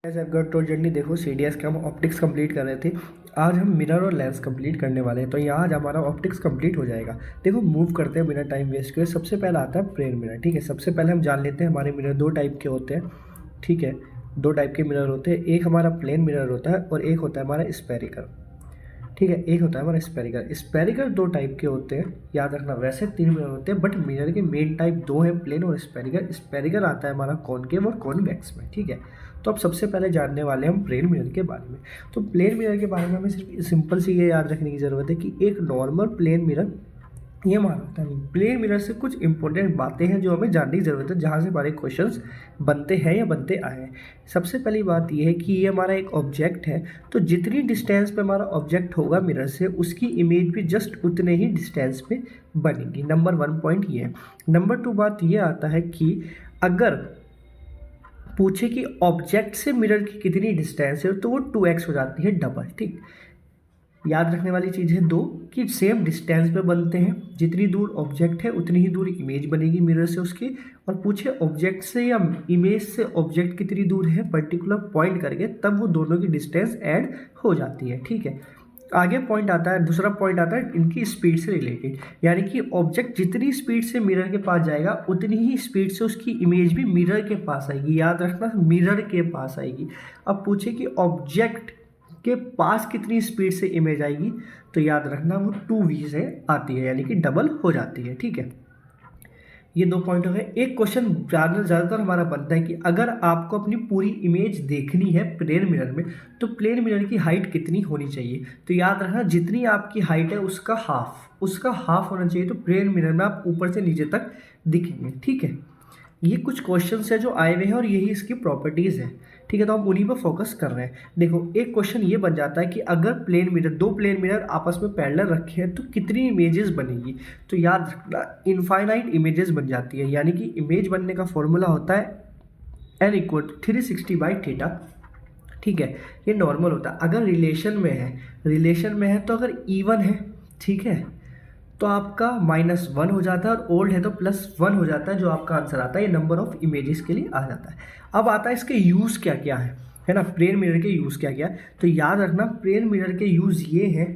As I got to journey. देखो CDS के हम ऑप्टिक्स कंप्लीट कर रहे थे। आज हम मिरर और लेंस कंप्लीट करने वाले हैं, तो यहाँ आज हमारा ऑप्टिक्स कंप्लीट हो जाएगा। देखो मूव करते हैं बिना टाइम वेस्ट किए। सबसे पहला आता है प्लेन मिरर। ठीक है, सबसे पहले हम जान लेते हैं हमारे मिरर दो टाइप के होते हैं। ठीक है, दो टाइप के मिरर होते हैं। एक हमारा प्लेन मिरर होता है और एक होता है हमारा स्पेरिकल। ठीक है, एक होता है हमारा स्पेरिकल। स्पेरिकल दो टाइप के होते हैं, याद रखना। वैसे तीन मिरर होते हैं बट मिरर के मेन टाइप दो हैं, प्लेन और स्पेरिकल। स्पेरिकल आता है हमारा कॉनकेव और कॉन्वेक्स में। ठीक है, तो अब सबसे पहले जानने वाले हम प्लेन मिरर के बारे में। तो प्लेन मिरर के बारे में हमें सिर्फ सिंपल सी ये याद रखने की ज़रूरत है कि एक नॉर्मल प्लेन मिरर ये माना होता है। प्लेन मिरर से कुछ इंपॉर्टेंट बातें हैं जो हमें जानने की ज़रूरत है, जहाँ से हमारे क्वेश्चंस बनते हैं या बनते आए हैं। सबसे पहली बात ये है कि ये हमारा एक ऑब्जेक्ट है, तो जितनी डिस्टेंस पे हमारा ऑब्जेक्ट होगा मिरर से, उसकी इमेज भी जस्ट उतने ही डिस्टेंस पे बनेगी। नंबर 1 पॉइंट ये है। नंबर 2 बात ये आता है कि अगर पूछे कि ऑब्जेक्ट से मिरर की कितनी डिस्टेंस है, तो वो 2x हो जाती है, डबल। ठीक, याद रखने वाली चीज़ है दो, कि सेम डिस्टेंस पे बनते हैं। जितनी दूर ऑब्जेक्ट है उतनी ही दूर इमेज बनेगी मिरर से उसकी। और पूछे ऑब्जेक्ट से या इमेज से ऑब्जेक्ट कितनी दूर है पर्टिकुलर पॉइंट करके, तब वो दोनों की डिस्टेंस ऐड हो जाती है। ठीक है, आगे पॉइंट आता है, दूसरा पॉइंट आता है इनकी स्पीड से रिलेटेड। यानी कि ऑब्जेक्ट जितनी स्पीड से मिरर के पास जाएगा उतनी ही स्पीड से उसकी इमेज भी मिरर के पास आएगी। याद रखना, मिरर के पास आएगी। अब पूछे कि ऑब्जेक्ट के पास कितनी स्पीड से इमेज आएगी, तो याद रखना वो 2v से आती है, यानी कि डबल हो जाती है। ठीक है, ये दो पॉइंट हो गए। एक क्वेश्चन ज़्यादातर हमारा बनता है कि अगर आपको अपनी पूरी इमेज देखनी है प्लेन मिरर में, तो प्लेन मिरर की हाइट कितनी होनी चाहिए। तो याद रखना, जितनी आपकी हाइट है उसका हाफ होना चाहिए, तो प्लेन मिरर में आप ऊपर से नीचे तक दिखेंगे। ठीक है, ये कुछ क्वेश्चंस है जो आए हुए हैं और यही इसकी प्रॉपर्टीज़ है। ठीक है, तो हम उन्हीं पर फोकस कर रहे हैं। देखो, एक क्वेश्चन ये बन जाता है कि अगर दो प्लेन मिरर आपस में पैरेलल रखे हैं तो कितनी इमेजेस बनेगी। तो याद रखना, इनफाइनाइट इमेजेस बन जाती है। यानी कि इमेज बनने का फॉर्मूला होता है n इक्वल टू 360/θ। ठीक है, ये नॉर्मल होता है। अगर रिलेशन में है तो अगर इवन है, ठीक है, तो आपका -1 हो जाता है, और ओल्ड है तो +1 हो जाता है, जो आपका आंसर आता है। ये नंबर ऑफ इमेजेस के लिए आ जाता है। अब आता है इसके यूज़ क्या क्या है ना, प्लेन मिरर के यूज़ क्या क्या है। तो याद रखना, प्लेन मिरर के यूज़ ये हैं,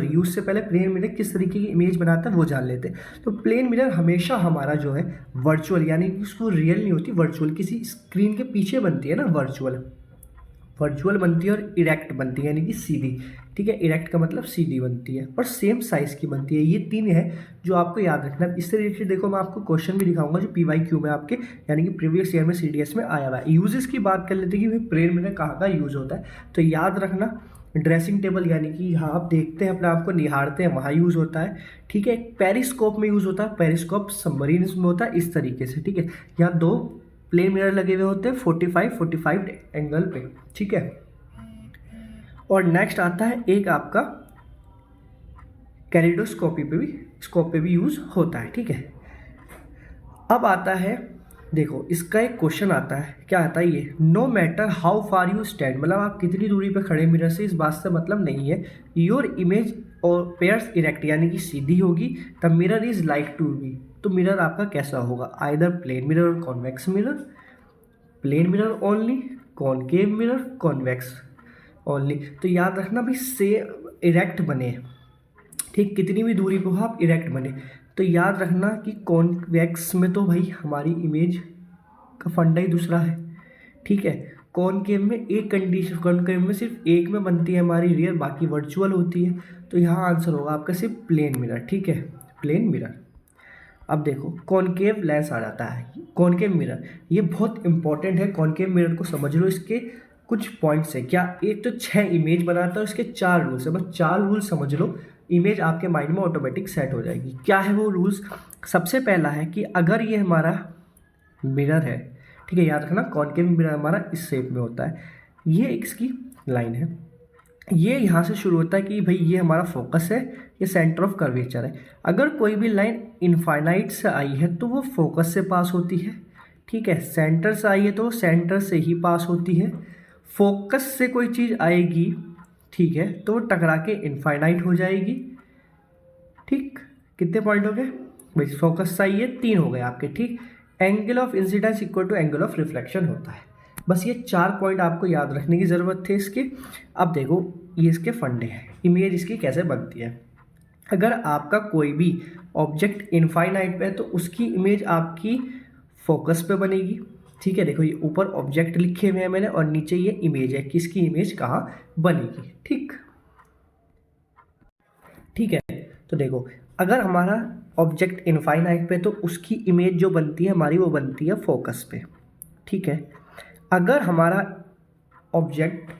यूज़ से पहले प्लेन मिरर किस तरीके की इमेज बनाता है वो जान लेते हैं। तो प्लेन मिरर हमेशा हमारा जो है वर्चुअल, यानी कि उसको रियल नहीं होती, वर्चुअल किसी स्क्रीन के पीछे बनती है ना, वर्चुअल बनती है और इरेक्ट बनती है, यानी कि सीधी। ठीक है, इरेक्ट का मतलब सीधी बनती है और सेम साइज की बनती है। ये तीन है जो आपको याद रखना है। इससे रिलेटेड देखो, मैं आपको क्वेश्चन भी दिखाऊंगा जो PYQ में आपके, यानी कि प्रीवियस ईयर में CDS में आया हुआ है। यूजेस की बात कर लेते हैं कि भाई प्लेन मिरर कहाँ का यूज होता है। तो याद रखना, ड्रेसिंग टेबल, यानी कि यहाँ आप देखते हैं अपने आप को निहारते हैं, वहाँ यूज़ होता है। ठीक है, पेरिस्कोप में यूज़ होता है, पेरिस्कोप सबमरीन में होता है, इस तरीके से। ठीक है, यहाँ दो प्लेन मिरर लगे हुए होते हैं 45 एंगल पे। ठीक है, और नेक्स्ट आता है एक आपका कैलिडोस्कोपी पे भी, स्कोप पे भी यूज होता है। ठीक है, अब आता है, देखो इसका एक क्वेश्चन आता है, क्या आता है ये, no matter how far you stand, मतलब आप कितनी दूरी पे खड़े मिरर से, इस बात से मतलब नहीं है। योर इमेज और पेयर्स इरेक्ट, यानी कि सीधी होगी, the mirror is like to be, तो मिरर आपका कैसा होगा, आइदर प्लेन मिरर और convex mirror, plane mirror only, concave mirror, convex only. तो याद रखना भाई, से इरेक्ट बने, ठीक, कितनी भी दूरी पे हो आप इरेक्ट बने। तो याद रखना कि कॉन्वेक्स में तो भाई हमारी इमेज का फंडा ही दूसरा है। ठीक है, कॉनकेव में एक कंडीशन, कॉनकेव में सिर्फ एक में बनती है हमारी रियल, बाकी वर्चुअल होती है। तो यहाँ आंसर होगा आपका सिर्फ प्लेन मिरर। ठीक है, प्लेन मिरर। अब देखो, कॉनकेव लेंस आ जाता है, कॉनकेव मिरर, ये बहुत इंपॉर्टेंट है। कॉनकेव मिरर को समझ लो, इसके कुछ पॉइंट्स है क्या। एक तो 6 इमेज बनाता है, इसके 4 रूल्स है, बस 4 रूल्स समझ लो, इमेज आपके माइंड में ऑटोमेटिक सेट हो जाएगी। क्या है वो रूल्स। सबसे पहला है कि अगर ये हमारा मिरर है, ठीक है, याद रखना कॉनकेव मिरर हमारा इस शेप में होता है, ये इसकी लाइन है, ये यहाँ से शुरू होता है कि भाई ये हमारा फोकस है, ये सेंटर ऑफ कर्वेचर है। अगर कोई भी लाइन इनफाइनाइट से आई है तो वो फोकस से पास होती है। ठीक है, सेंटर से आई है तो वो सेंटर से ही पास होती है। फोकस से कोई चीज़ आएगी, ठीक है, तो वो टकरा के इनफाइनाइट हो जाएगी। ठीक, कितने पॉइंट हो गए भाई, फोकस से आई है 3 हो गए आपके। ठीक, angle of incidence equal to angle of reflection होता है। बस ये 4 पॉइंट आपको याद रखने की ज़रूरत थे इसके। अब देखो ये इसके फंडे हैं, इमेज इसकी कैसे बनती है। अगर आपका कोई भी ऑब्जेक्ट इनफाइनाइट पे है तो उसकी इमेज आपकी फोकस पे बनेगी। ठीक है, देखो ये ऊपर ऑब्जेक्ट लिखे हुए हैं मैंने और नीचे ये इमेज है, किसकी इमेज कहाँ बनेगी। ठीक ठीक है, तो देखो अगर हमारा ऑब्जेक्ट इनफाइनाइट पे तो उसकी इमेज जो बनती है हमारी वो बनती है फोकस पे। ठीक है, अगर हमारा ऑब्जेक्ट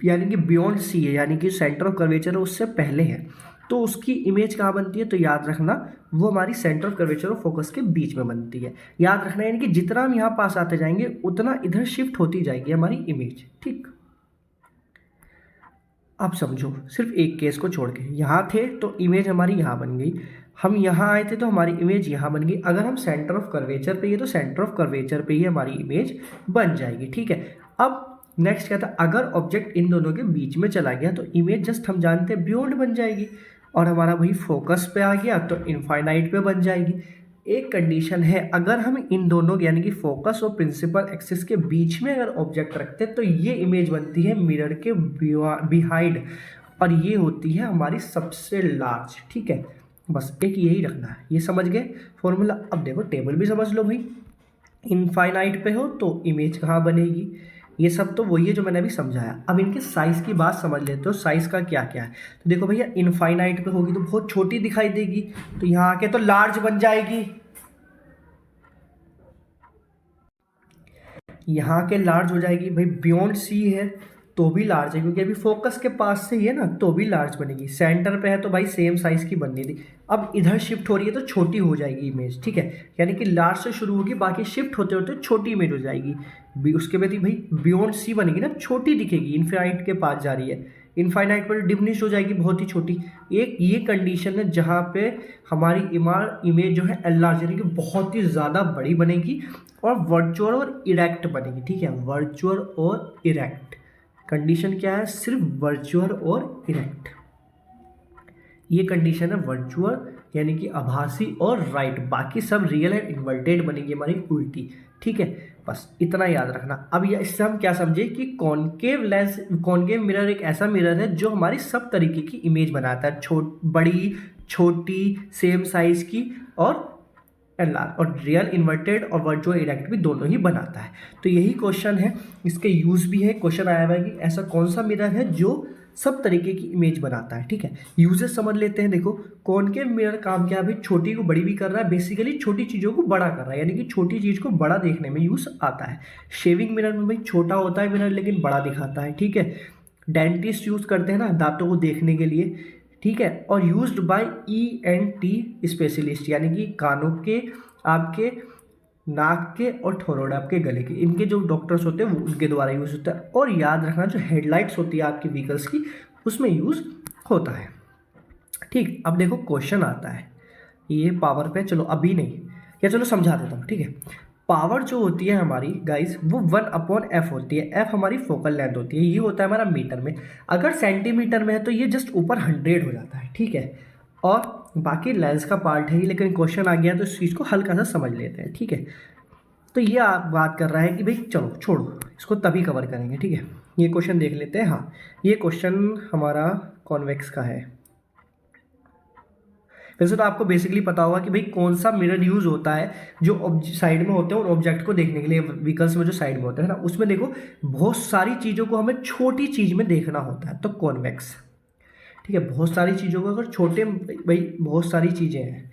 यानी कि बियॉन्ड सी है, यानी कि सेंटर ऑफ कर्वेचर उससे पहले है, तो उसकी इमेज कहाँ बनती है, तो याद रखना वो हमारी सेंटर ऑफ कर्वेचर और फोकस के बीच में बनती है। याद रखना यानी कि जितना हम यहाँ पास आते जाएंगे उतना इधर शिफ्ट होती जाएगी हमारी इमेज। ठीक, आप समझो सिर्फ एक केस को छोड़ के, यहाँ थे तो इमेज हमारी यहाँ बन गई, हम यहाँ आए थे तो हमारी इमेज यहाँ बन गई। अगर हम सेंटर ऑफ कर्वेचर पे ही है तो सेंटर ऑफ कर्वेचर पे ही हमारी इमेज बन जाएगी। ठीक है, अब नेक्स्ट क्या था, अगर ऑब्जेक्ट इन दोनों के बीच में चला गया तो इमेज जस्ट हम जानते हैं बियॉन्ड बन जाएगी, और हमारा वही फोकस पे आ गया तो इनफाइनाइट पे बन जाएगी। एक कंडीशन है, अगर हम इन दोनों यानी कि फोकस और प्रिंसिपल एक्सिस के बीच में अगर ऑब्जेक्ट रखते हैं तो ये इमेज बनती है मिरर के बिहाइंड, और ये होती है हमारी सबसे लार्ज। ठीक है, बस एक यही रखना है, ये समझ गए फॉर्मूला। अब देखो टेबल भी समझ लो भाई, इनफाइनाइट पे हो तो इमेज कहाँ बनेगी, ये सब तो वही है जो मैंने अभी समझाया। अब इनके साइज़ की बात समझ लेते हो, साइज़ का क्या क्या है। तो देखो भैया इनफाइनाइट पे होगी तो बहुत छोटी दिखाई देगी, तो यहाँ आके तो लार्ज बन जाएगी, यहाँ के लार्ज हो जाएगी। भाई बियॉन्ड सी है तो भी लार्ज है क्योंकि अभी फोकस के पास से ही है ना, तो भी लार्ज बनेगी। सेंटर पे है तो भाई सेम साइज़ की बननी थी, अब इधर शिफ्ट हो रही है तो छोटी हो जाएगी इमेज। ठीक है, यानी कि लार्ज से शुरू होगी, बाकी शिफ्ट होते होते छोटी इमेज हो जाएगी। उसके बाद ही भाई बियॉन्ड सी बनेगी ना, छोटी दिखेगी, इनफाइनाइट के पास जा रही है, इनफाइनाइट पर डिमिनिश हो जाएगी, बहुत ही छोटी। एक ये कंडीशन है जहाँ पे हमारी इमेज जो है एनलार्ज यानी कि बहुत ही ज़्यादा बड़ी बनेगी और वर्चुअल और इरेक्ट बनेगी। ठीक है, वर्चुअल और इरेक्ट कंडीशन क्या है, सिर्फ वर्चुअल और इरेक्ट, ये कंडीशन है वर्चुअल यानी कि आभासी और राइट, बाकी सब रियल एंड इन्वर्टेड बनेगी हमारी उल्टी। ठीक है, बस इतना याद रखना। अब ये इससे हम क्या समझे कि कॉनकेव लेंस, कॉनकेव मिरर एक ऐसा मिरर है जो हमारी सब तरीके की इमेज बनाता है, बड़ी छोटी सेम साइज की और एनलार्ज, और रियल इन्वर्टेड और वर्चुअल इरेक्ट भी दोनों ही बनाता है। तो यही क्वेश्चन है, इसके यूज भी है, क्वेश्चन आया हुआ है कि ऐसा कौन सा मिरर है जो सब तरीके की इमेज बनाता है। ठीक है, यूजेस समझ लेते हैं। देखो कॉनकेव मिरर काम क्या है भाई, छोटी को बड़ी भी कर रहा है, बेसिकली छोटी चीज़ों को बड़ा कर रहा है, यानी कि छोटी चीज़ को बड़ा देखने में यूज आता है। शेविंग मिरर में भाई छोटा होता है मिरर लेकिन बड़ा दिखाता है। ठीक है, डेंटिस्ट यूज़ करते हैं ना दांतों को देखने के लिए। ठीक है, और यूज्ड बाय ENT स्पेशलिस्ट, यानी कि कानों के, आपके नाक के और थोरोड आपके गले के, इनके जो डॉक्टर्स होते हैं वो उनके द्वारा यूज़ होता है। और याद रखना जो हेडलाइट्स होती है आपकी व्हीकल्स की उसमें यूज़ होता है। ठीक, अब देखो क्वेश्चन आता है ये पावर पे, चलो अभी नहीं, या चलो समझा देता हूँ। ठीक है, पावर जो होती है हमारी गाइस वो 1/f होती है। f हमारी फोकल लेंथ होती है, ये होता है हमारा मीटर में। अगर सेंटीमीटर में है तो ये जस्ट ऊपर 100 हो जाता है। ठीक है, और बाकी लेंस का पार्ट है, लेकिन क्वेश्चन आ गया तो इस चीज़ को हल्का सा समझ लेते हैं। ठीक है, तो ये आप बात कर रहा है कि भाई चलो छोड़ो इसको, तभी कवर करेंगे। ठीक है, ये क्वेश्चन देख लेते हैं। हाँ, ये क्वेश्चन हमारा कॉन्वेक्स का है। वैसे तो आपको बेसिकली पता होगा कि भाई कौन सा मिरर यूज़ होता है जो साइड में होते हैं और ऑब्जेक्ट को देखने के लिए, व्हीकल्स में जो साइड में होते हैं ना, उसमें देखो बहुत सारी चीज़ों को हमें छोटी चीज़ में देखना होता है, तो कॉन्वेक्स। ठीक है, बहुत सारी चीज़ों को अगर छोटे, भाई बहुत सारी चीज़ें हैं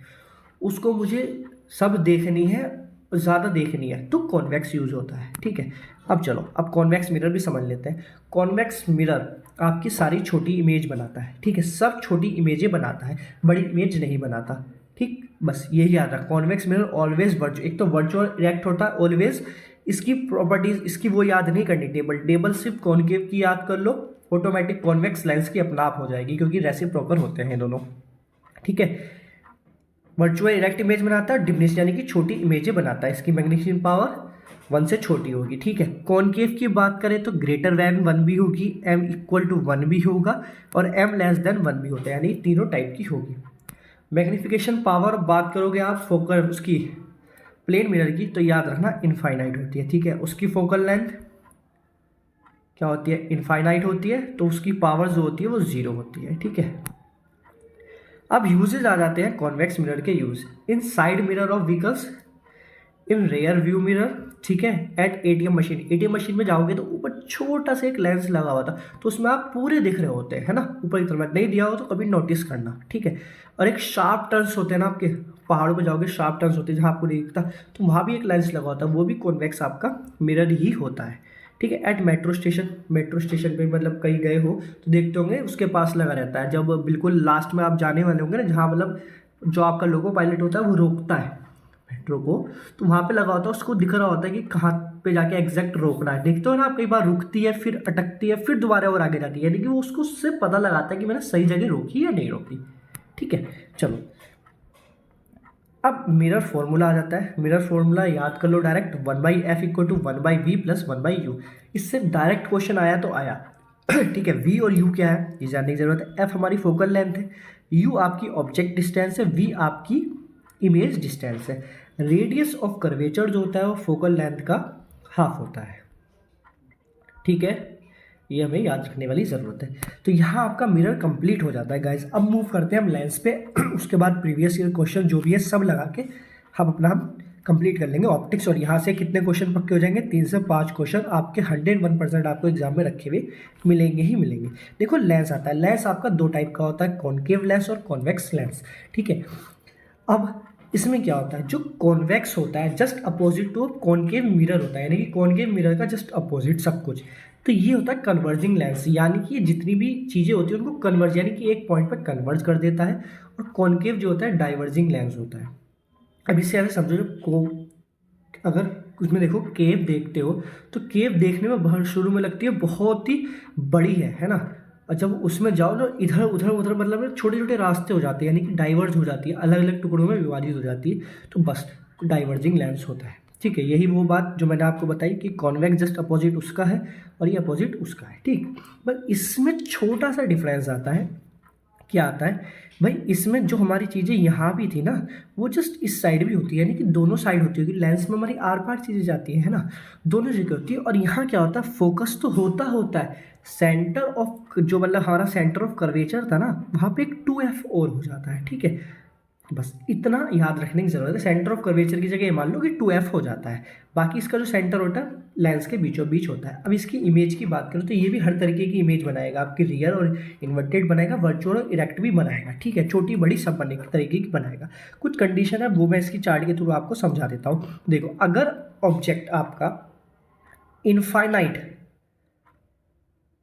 उसको मुझे सब देखनी है, ज़्यादा देखनी है, तो कॉन्वेक्स यूज होता है। ठीक है, अब चलो अब कॉन्वेक्स मिरर भी समझ लेते हैं। कॉन्वेक्स मिरर आपकी सारी छोटी इमेज बनाता है। ठीक है, सब छोटी इमेजें बनाता है, बड़ी इमेज नहीं बनाता। ठीक, बस यही याद रख, कॉन्वेक्स मिरर ऑलवेज वर्चुअल, एक तो वर्चुअल इरेक्ट होता है ऑलवेज, इसकी प्रॉपर्टीज इसकी वो याद नहीं करनी, टेबल सिर्फ कॉनकेव की याद कर लो, ऑटोमेटिक कॉन्वेक्स लेंस की अपना आप हो जाएगी क्योंकि रेसिप्रोकल होते हैं दोनों। ठीक है, वर्चुअल इरेक्ट इमेज बनाता है, डिमिनिश यानी कि छोटी इमेजें बनाता है, इसकी मैग्नीफिकेशन पावर 1 से छोटी होगी। ठीक है, कॉनकेव की बात करें तो ग्रेटर देन 1 भी होगी, m इक्वल टू 1 भी होगा और m लेस देन 1 भी होता है, यानी तीनों टाइप की होगी। मैग्नीफिकेशन पावर बात करोगे आप फोकल उसकी प्लेन मिरर की, तो याद रखना इनफाइनाइट होती है, ठीक है। उसकी फोकल लेंथ क्या होती है, इनफाइनाइट होती है, तो उसकी पावर जो होती है वो 0 होती है, ठीक है। अब यूजेज आ जाते हैं कॉन्वेक्स मिरर के use. In side mirror of vehicles, in rear view mirror, ठीक है। At ATM machine, ATM machine में जाओगे तो ऊपर छोटा सा एक लेंस लगा हुआ था, तो उसमें आप पूरे दिख रहे होते हैं, है ना, ऊपर की तरफ नहीं दिया हो तो कभी नोटिस करना, ठीक है। और एक शार्प टर्न्स होते हैं ना, आपके पहाड़ों पे जाओगे शार्प टर्न्स होते हैं जहाँ आपको नहीं दिखता, तो वहाँ भी एक लेंस लगा होता है, वो भी कॉन्वेक्स आपका मिरर ही होता है, ठीक है। At metro station, metro station पे मतलब कहीं गए हो तो देखते होंगे उसके पास लगा रहता है, जब बिल्कुल लास्ट में आप जाने वाले होंगे ना, जहाँ मतलब जो आपका लोको पायलट होता है वो रोकता है मेट्रो को, तो वहाँ पे लगा होता है, उसको दिख रहा होता है कि कहाँ पे जाके एग्जैक्ट रोकना है। देखते हो ना आप, कई बार रुकती है, फिर अटकती है, फिर दोबारा और आगे जाती है, यानी कि वो उसको उससे पता लगाता है कि मैंने सही जगह रोकी या नहीं रोकी, ठीक है। चलो अब मिरर फॉर्मूला आ जाता है। मिरर फॉर्मूला याद कर लो direct, 1/f equal to 1/v plus 1/u। इससे डायरेक्ट क्वेश्चन आया तो आया, ठीक है। v और u क्या है ये जानने की जरूरत है। f हमारी फोकल लेंथ है, u आपकी ऑब्जेक्ट डिस्टेंस है, v आपकी इमेज डिस्टेंस है। रेडियस ऑफ कर्वेचर जो होता है वो फोकल लेंथ का हाफ होता है, ठीक है। ये हमें याद रखने वाली ज़रूरत है। तो यहाँ आपका मिरर कंप्लीट हो जाता है गाइस। अब मूव करते हैं हम लेंस पे। उसके बाद प्रीवियस ईयर क्वेश्चन जो भी है सब लगा के हम कंप्लीट कर लेंगे ऑप्टिक्स। और यहाँ से कितने क्वेश्चन पक्के हो जाएंगे, 3 से 5 क्वेश्चन आपके 101% आपको एग्जाम में रखे हुए मिलेंगे ही मिलेंगे। देखो लेंस आता है, लेंस आपका 2 टाइप का होता है, कॉनकेव लेंस और कॉन्वेक्स लेंस, ठीक है। अब इसमें क्या होता है, जो कॉन्वेक्स होता है just opposite to concave mirror होता है, यानी कि कॉनकेव मिरर का जस्ट अपोजिट सब कुछ। तो ये होता है कन्वर्जिंग लेंस, यानी कि जितनी भी चीज़ें होती हैं उनको कन्वर्ज, यानी कि एक पॉइंट पर कन्वर्ज कर देता है। और कॉनकेव जो होता है डाइवर्जिंग लेंस होता है। अब इससे ऐसे समझो को, अगर उसमें देखो केव देखते हो तो केव देखने में बहुत शुरू में लगती है बहुत ही बड़ी है ना। और जब उसमें जाओ ना, इधर उधर उधर मतलब छोटे छोटे रास्ते हो जाते हैं, यानी कि डाइवर्ज हो जाती है, अलग अलग टुकड़ों में विभाजित हो जाती है, तो बस डाइवर्जिंग लेंस होता है, ठीक है। यही वो बात जो मैंने आपको बताई कि कॉन्वेक्स जस्ट अपोजिट उसका है और ये अपोजिट उसका है, ठीक। बस इसमें छोटा सा डिफरेंस आता है, क्या आता है भाई, इसमें जो हमारी चीज़ें यहाँ भी थी ना, वो जस्ट इस साइड भी होती है, यानी कि दोनों साइड होती है, क्योंकि लेंस में हमारी आर पार चीज़ें जाती है ना, दोनों जगह होती है। और यहाँ क्या होता है, फोकस तो होता है, सेंटर ऑफ जो मतलब हमारा सेंटर ऑफ कर्वेचर था ना, वहाँ पे एक 2f और हो जाता है, ठीक है। बस इतना याद रखने की जरूरत है, सेंटर ऑफ कर्वेचर की जगह मान लो कि 2f हो जाता है, बाकी इसका जो सेंटर होता है लेंस के बीचों बीच होता है। अब इसकी इमेज की बात करूँ तो ये भी हर तरीके की इमेज बनाएगा, आपकी रियल और इन्वर्टेड बनाएगा, वर्चुअल और इरेक्ट भी बनाएगा, ठीक है। छोटी बड़ी सब बने तरीके की बनाएगा। कुछ कंडीशन है वो मैं इसकी चार्ट के थ्रू आपको समझा देता हूँ। देखो अगर ऑब्जेक्ट आपका इनफाइनाइट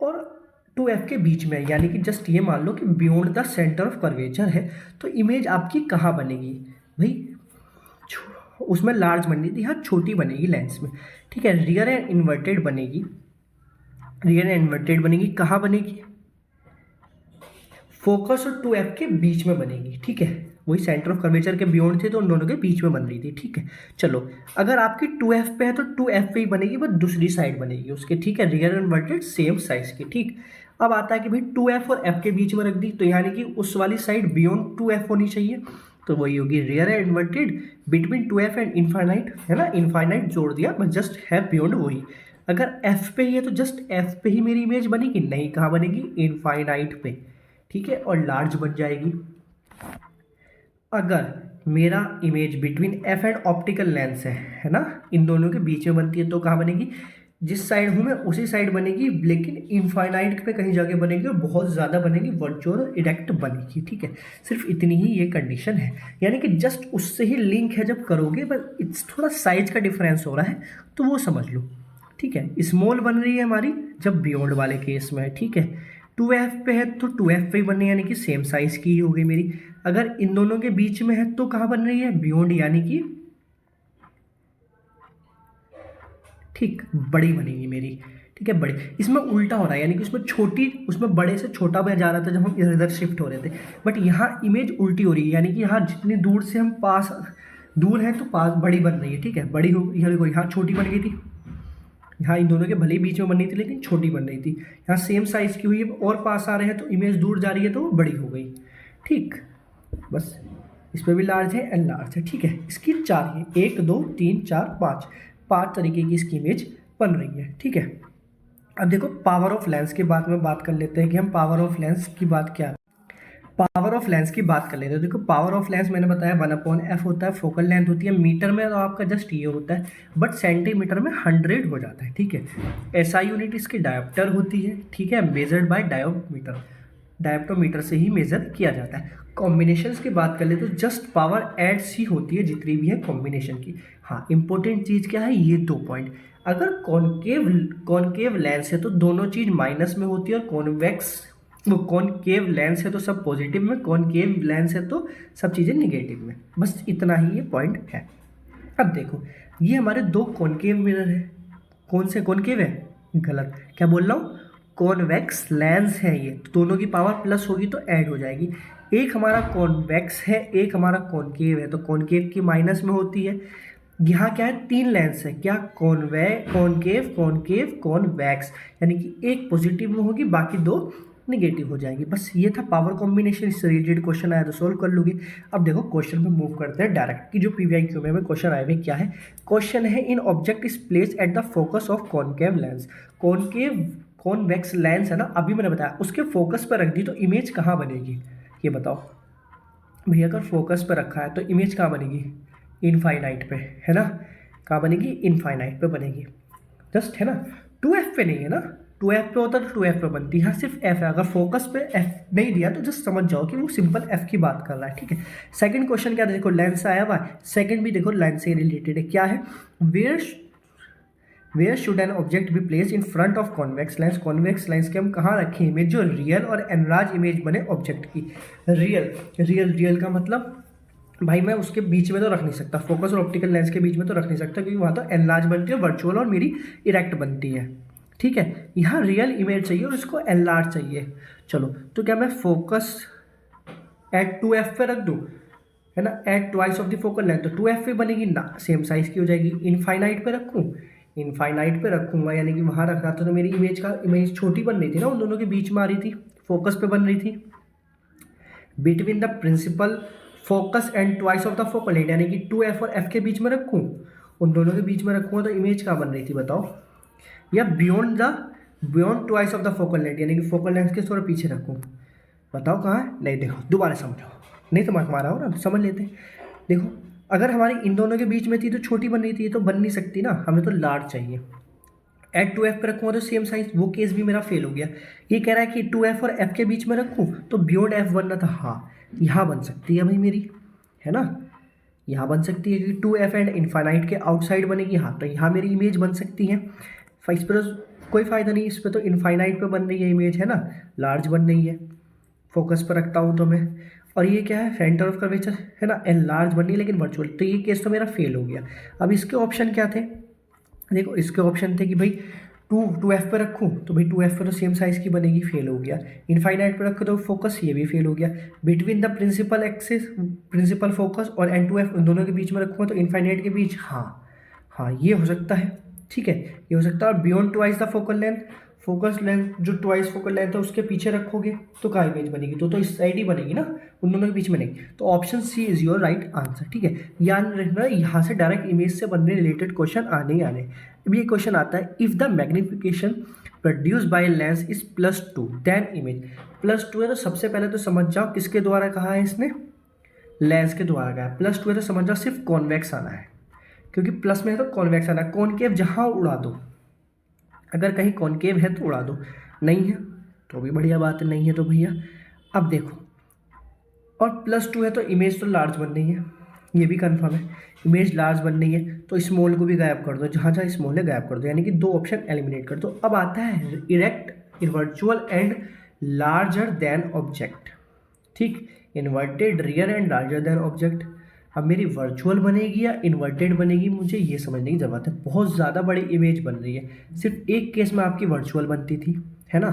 और 2f के बीच में, यानी कि जस्ट ये मान लो कि beyond the centre of curvature है, तो इमेज आपकी कहाँ बनेगी भाई, उसमें लार्ज बननी थी, यहाँ छोटी बनेगी लेंस में, ठीक है। रियर एंड इन्वर्टेड बनेगी, रियर एंड इन्वर्टेड बनेगी कहाँ बनेगी, फोकस और 2f के बीच में बनेगी, ठीक है। वही सेंटर ऑफ कर्वेचर के बियॉन्ड थे तो उन दोनों के बीच में बन रही थी, ठीक है। चलो अगर आपकी 2f पे है तो 2f पे ही बनेगी, बस दूसरी साइड बनेगी उसके, ठीक है। रियर इन्वर्टेड सेम साइज की, ठीक। अब आता है कि भाई 2f और f के बीच में रख दी, तो यानी कि उस वाली साइड बियॉन्ड 2f होनी चाहिए, तो वही होगी rear and inverted between 2f and infinite, है ना। इनफाइनाइट जोड़ दिया, बस जस्ट है बियॉन्ड वही। अगर f पे ही है तो जस्ट f पे ही मेरी इमेज बनेगी, नहीं कहाँ बनेगी, इनफाइनाइट पे, ठीक है, और लार्ज बन जाएगी। अगर मेरा image between f and optical lens है ना, इन दोनों के बीच में बनती है, तो कहाँ बनेगी, जिस साइड हूँ मैं उसी साइड बनेगी, लेकिन इनफाइनाइट पे कहीं जाके बनेगी और बहुत ज़्यादा बनेगी, वर्चुअल और इरेक्ट बनेगी, ठीक है। सिर्फ इतनी ही ये कंडीशन है, यानी कि जस्ट उससे ही लिंक है जब करोगे, बस इट्स थोड़ा साइज का डिफरेंस हो रहा है तो वो समझ लो, ठीक है। स्मॉल बन रही है हमारी जब बियॉन्ड वाले केस में है, ठीक है। 2f पे है तो 2f पे ही बननी है, यानी कि सेम साइज की ही होगी मेरी। अगर इन दोनों के बीच में है तो कहाँ बन रही है, बियॉन्ड, यानी कि ठीक बड़ी बनेगी मेरी, ठीक है, बड़ी। इसमें उल्टा हो रहा है, यानी कि उसमें छोटी, उसमें बड़े से छोटा में जा रहा था जब हम इधर उधर शिफ्ट हो रहे थे, बट यहाँ इमेज उल्टी हो रही है, यानी कि यहाँ जितनी दूर से हम पास दूर है तो पास बड़ी बन रही है, ठीक है, बड़ी हो। यहाँ देखो यहाँ छोटी बन गई थी, यहाँ इन दोनों के भले ही बीच में बननी थी लेकिन छोटी बन रही थी, यहाँ सेम साइज़ की हुई है और पास आ रहे हैं तो इमेज दूर जा रही है तो बड़ी हो गई, ठीक। बस इस पर भी लार्ज है, एन लार्ज है, ठीक है। इसकी 4 है, 1 2 3 4 5 तरीके की इसकी इमेज बन रही है, ठीक है। अब देखो पावर ऑफ लेंस के बारे में बात कर लेते हैं कि हम पावर ऑफ लेंस की बात क्या, पावर ऑफ लेंस की बात कर लेते हैं। देखो पावर ऑफ लेंस मैंने बताया 1/f होता है, फोकल लेंथ होती है, मीटर में तो आपका जस्ट ये होता है, बट सेंटीमीटर में 100 हो जाता है, ठीक है। एसआई यूनिट इसकी डायोप्टर होती है, ठीक है, मेजर्ड बाय डायोमीटर, डायोप्टोमीटर से ही मेजर किया जाता है। कॉम्बिनेशंस की बात कर ले तो जस्ट पावर एड सी होती है जितनी भी है कॉम्बिनेशन की। हाँ इंपॉर्टेंट चीज़ क्या है, ये 2 पॉइंट, अगर कॉनकेव लेंस है तो दोनों चीज़ माइनस में होती है, और कॉनकेव लेंस है तो सब पॉजिटिव में, कॉनकेव लेंस है तो सब चीज़ें निगेटिव में, बस इतना ही ये पॉइंट है। अब देखो ये हमारे 2 कॉनकेव मिरर है, कौन से कॉनकेव है, गलत, क्या बोल रहा हूँ, कॉन्वेक्स लेंस है ये, तो दोनों की पावर प्लस होगी तो ऐड हो जाएगी। एक हमारा कॉन्वेक्स है, एक हमारा कॉनकेव है, तो कॉनकेव की माइनस में होती है। यहाँ क्या है, 3 लेंस है, क्या कॉनकेव कॉनकेव कॉन्वेक्स, यानी कि एक पॉजिटिव में होगी, बाकी 2 निगेटिव हो जाएगी। बस ये था पावर कॉम्बिनेशन, इससे रिलेटेड क्वेश्चन आया तो सोल्व कर लोगे। अब देखो क्वेश्चन पे मूव करते हैं डायरेक्ट, कि जो पीवीआईक्यू में क्वेश्चन आए हुए क्या है। क्वेश्चन है in object is place at the focus of concave lens, convex lens है ना, अभी मैंने बताया, उसके फोकस पर रख दी तो इमेज कहाँ बनेगी, ये बताओ भैया। अगर फोकस पर रखा है तो इमेज कहाँ बनेगी, इनफाइनाइट पे, है ना, कहाँ बनेगी, इनफाइनाइट पे बनेगी, जस्ट है ना, 2f पे नहीं है ना, 2f पे होता तो 2f पे बनती, यहाँ सिर्फ f है, अगर फोकस पे f नहीं दिया तो जस्ट समझ जाओ कि वो सिंपल f की बात कर रहा है, ठीक है। सेकंड क्वेश्चन क्या देखो, लेंस आया हुआ है, सेकंड भी देखो लेंस से रिलेटेड है, क्या है, where should an object be place in front of convex lens, convex lens के हम कहाँ रखें इमेज, जो रियल और एनलार्ज इमेज बने ऑब्जेक्ट की। रियल का मतलब भाई मैं उसके बीच में तो रख नहीं सकता, फोकस और ऑप्टिकल लेंस के बीच में तो रख नहीं सकता, क्योंकि वहाँ तो एनलार्ज बनती है, वर्चुअल और मेरी इरेक्ट बनती है, ठीक है। यहाँ रियल इमेज चाहिए और इसको एनलार्ज चाहिए। चलो तो क्या मैं फोकस एट 2f पे रख दूँ, है ना, at twice of the focal length, तो 2f पे बनेगी ना, सेम साइज की हो जाएगी। इनफाइनाइट पे रखूँ, इनफाइनाइट पे रखूँगा यानी कि वहाँ रख रहा था तो मेरी इमेज छोटी बन रही थी ना, उन दोनों के बीच में आ रही थी, फोकस पे बन रही थी। Between the principal focus and twice of the focal length, यानी कि 2f और f के बीच में रखूँ, उन दोनों के बीच में रखूँगा तो इमेज कहाँ बन रही थी बताओ, या beyond twice of the focal length, यानी कि फोकल लेंथ के थोड़ा पीछे रखूँ, बताओ कहाँ है, नहीं देखो दोबारा समझो, नहीं समझ पा रहा हो ना, समझ लेते हैं। देखो अगर हमारी इन दोनों के बीच में थी तो छोटी बन रही थी, ये तो बन नहीं सकती ना, हमें तो लार्ज चाहिए। एट 2f पे रखूँगा तो सेम साइज, वो केस भी मेरा फेल हो गया। ये कह रहा है कि 2f और f के बीच में रखूँ तो बियॉन्ड f बनना था, हाँ यहाँ बन सकती है भाई मेरी, है ना, यहाँ बन सकती है, क्योंकि 2f एंड इनफाइनाइट के आउटसाइड बनेगी, हाँ तो यहाँ मेरी इमेज बन सकती है। इस पर कोई फ़ायदा नहीं, इस पर तो इनफाइनाइट पे बन रही है इमेज, है ना, लार्ज बन रही है, फोकस पर रखता हूँ तो मैं, और ये क्या है, सेंटर ऑफ कर्वेचर, है ना, एन लार्ज बन रही है लेकिन वर्चुअल, तो ये केस तो मेरा फेल हो गया। अब इसके ऑप्शन क्या थे, देखो इसके ऑप्शन थे कि भाई 2f पे रखूँ तो भाई 2f पे तो सेम साइज़ की बनेगी, फेल हो गया। इनफाइनाइट पे रखो तो फोकस, ये भी फेल हो गया। Between the principal axis, principal focus और n2f, उन दोनों के बीच में रखूँगा तो इनफाइनाइट के बीच, हाँ ये हो सकता है, ठीक है, ये हो सकता है। और beyond twice the focal length, focus length जो ट्वाइस फोकल लेंथ है उसके पीछे रखोगे तो क्या इमेज बनेगी, तो इस साइड ही बनेगी ना, उन दोनों के बीच में नहीं, तो option C is your right answer, ठीक है। याद रखना यहाँ से डायरेक्ट इमेज से बनने रिलेटेड क्वेश्चन आने ही आने। अब ये क्वेश्चन आता है, if the magnification produce by lens is +2 then image, +2 है तो सबसे पहले तो समझ जाओ किसके द्वारा कहा है इसने, लेंस के द्वारा कहा है। +2 है तो समझ जाओ सिर्फ कॉन्वेक्स आना है, क्योंकि प्लस में है तो कॉन्वेक्स आना है। कॉनकेव जहाँ उड़ा दो, अगर कहीं कॉनकेव है तो उड़ा दो, नहीं है तो भी बढ़िया बात है, नहीं है तो भैया। अब देखो, और +2 है तो इमेज तो लार्ज बन रही है, ये भी कन्फर्म है, इमेज लार्ज बन रही है, तो स्मॉल को भी गायब कर दो, जहाँ जहाँ स्मॉल है गायब कर दो, यानी कि 2 ऑप्शन एलिमिनेट कर दो। अब आता है erect, virtual and larger than object, ठीक, inverted, real and larger than object. अब मेरी वर्चुअल बनेगी या इन्वर्टेड बनेगी, मुझे ये समझने की ज़रूरत है। बहुत ज़्यादा बड़ी इमेज बन रही है, सिर्फ एक केस में आपकी वर्चुअल बनती थी, है ना,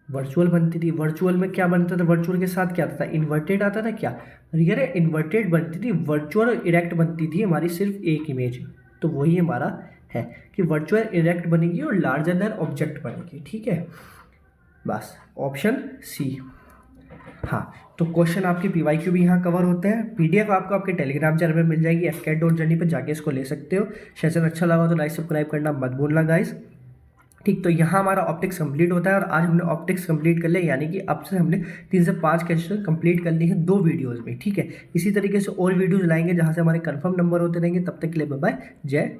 वर्चुअल बनती थी। वर्चुअल में क्या बनता था, वर्चुअल के साथ क्या आता था, इन्वर्टेड आता था, क्या रियल इन्वर्टेड बनती थी, वर्चुअल और इरेक्ट बनती थी हमारी सिर्फ एक इमेज, तो वही हमारा है कि वर्चुअल इरेक्ट बनेगी और लार्जर देन ऑब्जेक्ट बनेगी, ठीक है, बस ऑप्शन सी। हाँ, तो क्वेश्चन आपके पीवाईक्यू भी यहाँ कवर होते हैं। पीडीएफ आपको आपके टेलीग्राम चैनल में मिल जाएगी, fcat.journey पर जाके इसको ले सकते हो। सेशन अच्छा लगा तो लाइक सब्सक्राइब करना मत भूलना गाइस। ठीक, तो यहाँ हमारा ऑप्टिक्स कंप्लीट होता है और आज हमने ऑप्टिक्स कंप्लीट कर लिया, यानी कि अब से हमने 3 से 5 क्वेश्चन कंप्लीट कर लिए हैं 2 वीडियोस में। ठीक है, इसी तरीके से और वीडियोस लाएंगे जहाँ से हमारे कंफर्म नंबर होते रहेंगे। तब तक के लिए बाय बाय, जय